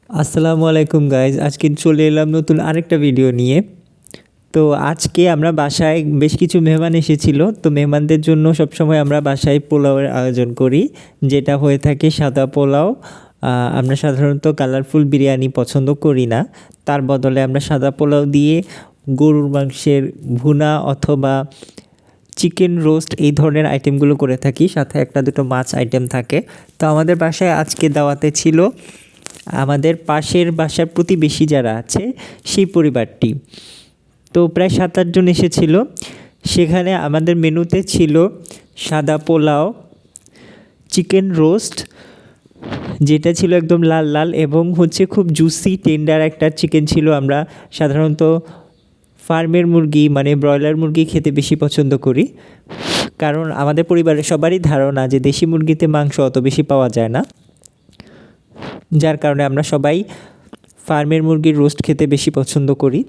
আসসালামু আলাইকুম গাইজ, আজকে চলে এলাম নতুন আরেকটা ভিডিও নিয়ে। তো আজকে আমরা বাসায় বেশ কিছু মেহমান এসেছিল। তো মেহমানদের জন্য সবসময় আমরা বাসায় পোলাওয়ের আয়োজন করি, যেটা হয়ে থাকে সাদা পোলাও। আমরা সাধারণত কালারফুল বিরিয়ানি পছন্দ করি না, তার বদলে আমরা সাদা পোলাও দিয়ে গরুর মাংসের ভুনা অথবা চিকেন রোস্ট এই ধরনের আইটেমগুলো করে থাকি, সাথে একটা দুটো মাছ আইটেম থাকে। তো আমাদের বাসায় আজকে দাওয়াতে ছিল আমাদের পাশের বাসার প্রতিবেশী যারা আছে সেই পরিবারটি। তো প্রায় 7-8 জন এসেছিল। সেখানে আমাদের মেনুতে ছিল সাদা পোলাও, চিকেন রোস্ট যেটা ছিল একদম লাল লাল, এবং খুব জুসি টেন্ডার একটা চিকেন ছিল। আমরা সাধারণত ফার্মের মুরগি মানে ব্রয়লার মুরগি খেতে বেশি পছন্দ করি, কারণ আমাদের পরিবারের সবারই ধারণা যে দেশি মুরগিতে মাংস অত বেশি পাওয়া যায় না, যার কারণে আমরা সবাই ফার্মের মুরগির রোস্ট খেতে বেশি পছন্দ করি।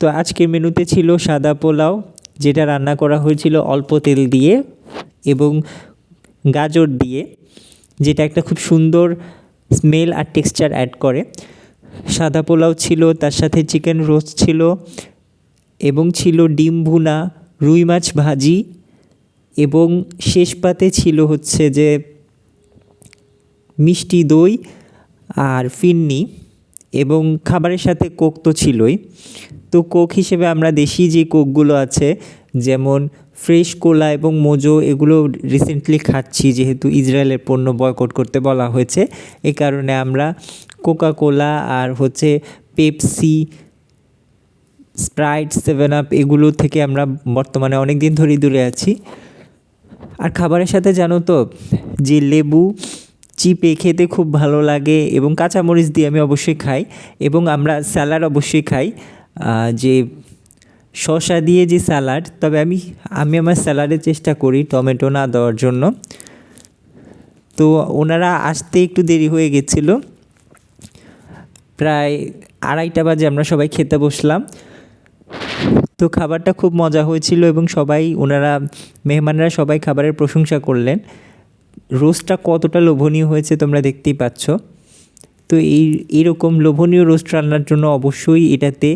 তো আজকের মেনুতে ছিল সাদা পোলাও, যেটা রান্না করা হয়েছিল অল্প তেল দিয়ে এবং গাজর দিয়ে, যেটা একটা খুব সুন্দর স্মেল আর টেক্সচার অ্যাড করে। সাদা পোলাও ছিল, তার সাথে চিকেন রোস্ট ছিল এবং ছিল ডিম ভুনা, রুই মাছ ভাজি, এবং শেষ পাতে ছিল যে মিষ্টি দই আর ফিরনি, এবং খাবারের সাথে কোক তো ছিলই। তো কোক হিসেবে আমরা দেশি যে কোকগুলো আছে, যেমন ফ্রেশ কোলা এবং মোজো, এগুলো রিসেন্টলি খাচ্ছি, যেহেতু ইসরায়েলের পণ্য বয়কট করতে বলা হয়েছে। এই কারণে আমরা কোকা কোলা আর পেপসি, স্প্রাইট, 7 আপ এগুলো থেকে আমরা বর্তমানে অনেক দিন ধরেই দূরে আছি। আর খাবারের সাথে জানো তো যে লেবু চিপে খেতে খুব ভালো লাগে, এবং কাঁচামরিচ দিয়ে আমি অবশ্যই খাই, এবং আমরা স্যালাড অবশ্যই খাই, যে শসা দিয়ে যে স্যালাড। তবে আমি আমার স্যালাডের চেষ্টা করি টমেটো না দেওয়ার জন্য। তো ওনারা আসতে একটু দেরি হয়ে গেছিলো, প্রায় 2:30 বাজে আমরা সবাই খেতে বসলাম। তো খাবারটা খুব মজা হয়েছিল, এবং মেহমানরা সবাই খাবারের প্রশংসা করলেন। রোস্টটা কতটা লোভনীয় হয়েছে তোমরা দেখতেই পাচ্ছ। তো এইরকম লোভনীয় রোস্ট রান্নার জন্য অবশ্যই এটাতে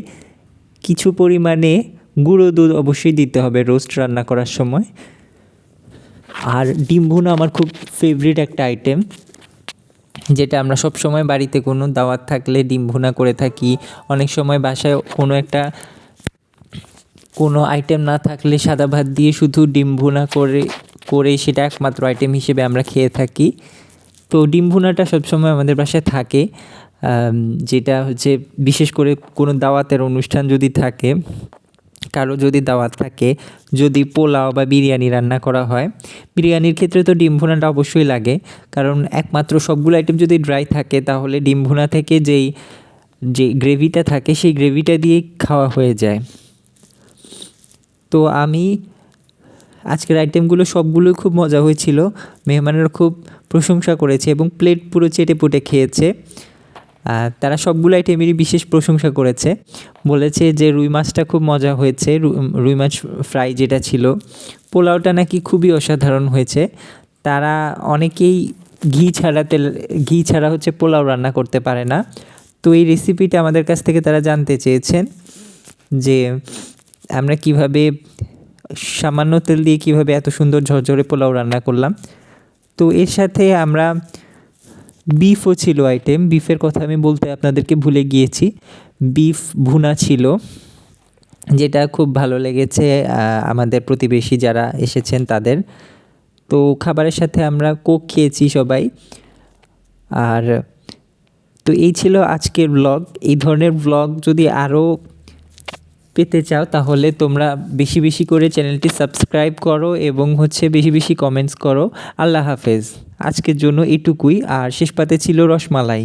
কিছু পরিমাণে গুঁড়ো দুধ অবশ্যই দিতে হবে রোস্ট রান্না করার সময়। আর ডিম ভুনা আমার খুব ফেভারিট একটা আইটেম, যেটা আমরা সব সময় বাড়িতে কোনো দাওয়াত থাকলে ডিম ভুনা করে থাকি। অনেক সময় বাসায় কোনো আইটেম না থাকলে সাদা ভাত দিয়ে শুধু ডিম ভুনা করে সেটা একমাত্র আইটেম হিসেবে আমরা খেয়ে থাকি। তো ডিম ভুনাটা সবসময় আমাদের বাসায় থাকে, যেটা বিশেষ করে কোনো দাওয়াতের অনুষ্ঠান যদি থাকে, কারো যদি দাওয়াত থাকে, যদি পোলাও বা বিরিয়ানি রান্না করা হয়, বিরিয়ানির ক্ষেত্রে তো ডিম ভুনাটা অবশ্যই লাগে, কারণ একমাত্র সবগুলো আইটেম যদি ড্রাই থাকে তাহলে ডিম ভুনা থেকে যে গ্রেভিটা থাকে সেই গ্রেভিটা দিয়ে খাওয়া হয়ে যায়। তো আজকের আইটেমগুলো সবগুলোই খুব মজা হয়েছিল, মেহমানেরা খুব প্রশংসা করেছে এবং প্লেট পুরো চেটে পুটে খেয়েছে। তারা সবগুলো আইটেমেরই বিশেষ প্রশংসা করেছে, বলেছে যে রুই মাছটা খুব মজা হয়েছে, রুই মাছ ফ্রাই যেটা ছিল। পোলাওটা নাকি খুবই অসাধারণ হয়েছে। তারা অনেকেই ঘি ছাড়া পোলাও রান্না করতে পারে না। তো এই রেসিপিটা আমাদের কাছ থেকে তারা জানতে চেয়েছেন, যে আমরা কিভাবে সামান্য তেল দিয়ে কিভাবে এত সুন্দর ঝরঝরে পোলাও রান্না করলাম। তো এর সাথে আমরা বিফও ছিল আইটেম, বিফের কথা আমি বলতে আপনাদেরকে ভুলে গিয়েছি। বিফ ভুনা ছিল, যেটা খুব ভালো লেগেছে আমাদের প্রতিবেশী যারা এসেছেন তাদের। তো খাবারের সাথে আমরা কোক খেয়েছি সবাই। আর তো এই ছিল আজকের ব্লগ। এই ধরনের ব্লগ যদি আরও পেতে চাও তাহলে তোমরা বেশি বেশি করে চ্যানেলটি সাবস্ক্রাইব করো, এবং বেশি বেশি কমেন্টস করো। আল্লাহ হাফেজ। আজকের জন্য এটুকুই। আর শেষ পাতে ছিল রসমালাই।